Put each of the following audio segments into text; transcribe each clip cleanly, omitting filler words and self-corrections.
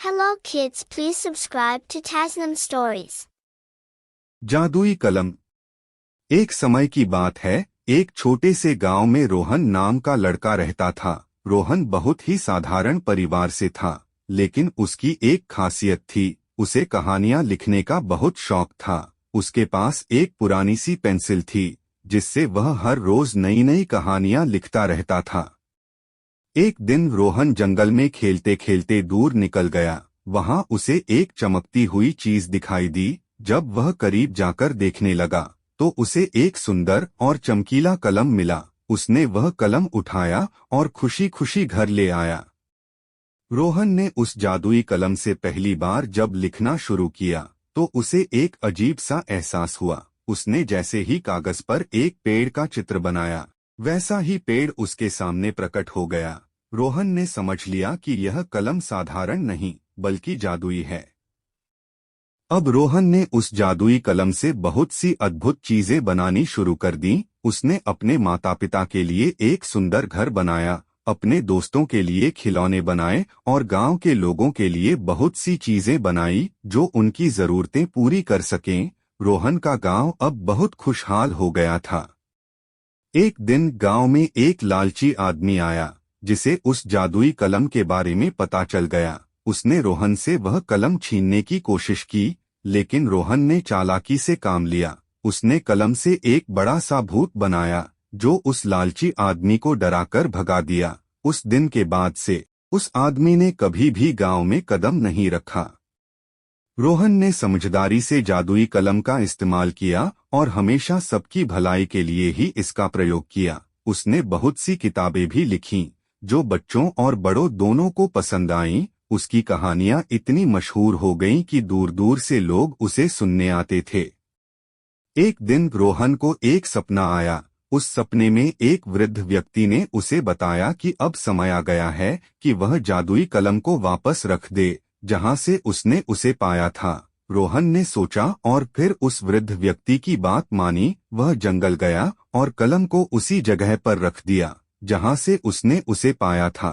Hello kids, please subscribe to Tasnim Stories. जादुई कलम। एक समय की बात है, एक छोटे से गांव में रोहन नाम का लड़का रहता था। रोहन बहुत ही साधारण परिवार से था, लेकिन उसकी एक खासियत थी, उसे कहानियां लिखने का बहुत शौक था। उसके पास एक पुरानी सी पेंसिल थी, जिससे वह हर रोज नई नई कहानियां लिखता रहता था। एक दिन रोहन जंगल में खेलते खेलते दूर निकल गया। वहां उसे एक चमकती हुई चीज दिखाई दी। जब वह करीब जाकर देखने लगा, तो उसे एक सुंदर और चमकीला कलम मिला। उसने वह कलम उठाया और खुशी खुशी घर ले आया। रोहन ने उस जादुई कलम से पहली बार जब लिखना शुरू किया, तो उसे एक अजीब सा एहसास हुआ। उसने जैसे ही कागज पर एक पेड़ का चित्र बनाया, वैसा ही पेड़ उसके सामने प्रकट हो गया। रोहन ने समझ लिया कि यह कलम साधारण नहीं, बल्कि जादुई है। अब रोहन ने उस जादुई कलम से बहुत सी अद्भुत चीजें बनानी शुरू कर दी। उसने अपने माता पिता के लिए एक सुंदर घर बनाया, अपने दोस्तों के लिए खिलौने बनाए और गांव के लोगों के लिए बहुत सी चीजें बनाई जो उनकी जरूरतें पूरी कर सकें। रोहन का गांव अब बहुत खुशहाल हो गया था। एक दिन गांव में एक लालची आदमी आया, जिसे उस जादुई कलम के बारे में पता चल गया। उसने रोहन से वह कलम छीनने की कोशिश की, लेकिन रोहन ने चालाकी से काम लिया। उसने कलम से एक बड़ा सा भूत बनाया, जो उस लालची आदमी को डराकर भगा दिया। उस दिन के बाद से उस आदमी ने कभी भी गांव में कदम नहीं रखा। रोहन ने समझदारी से जादुई कलम का इस्तेमाल किया और हमेशा सबकी भलाई के लिए ही इसका प्रयोग किया। उसने बहुत सी किताबें भी लिखीं, जो बच्चों और बड़ों दोनों को पसंद आईं। उसकी कहानियां इतनी मशहूर हो गईं कि दूर दूर से लोग उसे सुनने आते थे। एक दिन रोहन को एक सपना आया। उस सपने में एक वृद्ध व्यक्ति ने उसे बताया कि अब समय आ गया है कि वह जादुई कलम को वापस रख दे, जहां से उसने उसे पाया था। रोहन ने सोचा और फिर उस वृद्ध व्यक्ति की बात मानी। वह जंगल गया और कलम को उसी जगह पर रख दिया, जहां से उसने उसे पाया था।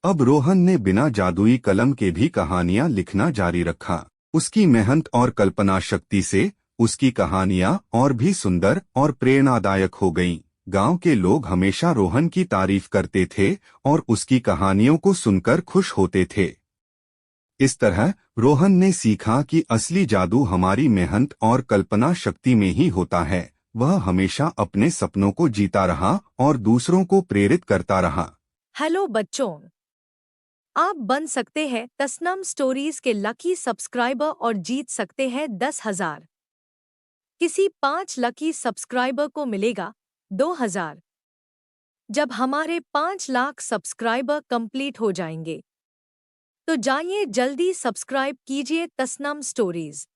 अब रोहन ने बिना जादुई कलम के भी कहानियां लिखना जारी रखा। उसकी मेहनत और कल्पना शक्ति से उसकी कहानियां और भी सुंदर और प्रेरणादायक हो गईं। गांव के लोग हमेशा रोहन की तारीफ करते थे और उसकी कहानियों को सुनकर खुश होते थे। इस तरह रोहन ने सीखा कि असली जादू हमारी मेहनत और कल्पना शक्ति में ही होता है। वह हमेशा अपने सपनों को जीता रहा और दूसरों को प्रेरित करता रहा। हेलो बच्चों, आप बन सकते हैं तसनम स्टोरीज के लकी सब्सक्राइबर और जीत सकते हैं 10,000। किसी 5 लकी सब्सक्राइबर को मिलेगा 2,000। जब हमारे 5 लाख सब्सक्राइबर कंप्लीट हो जाएंगे, तो जाइए जल्दी सब्सक्राइब कीजिए तसनम स्टोरीज।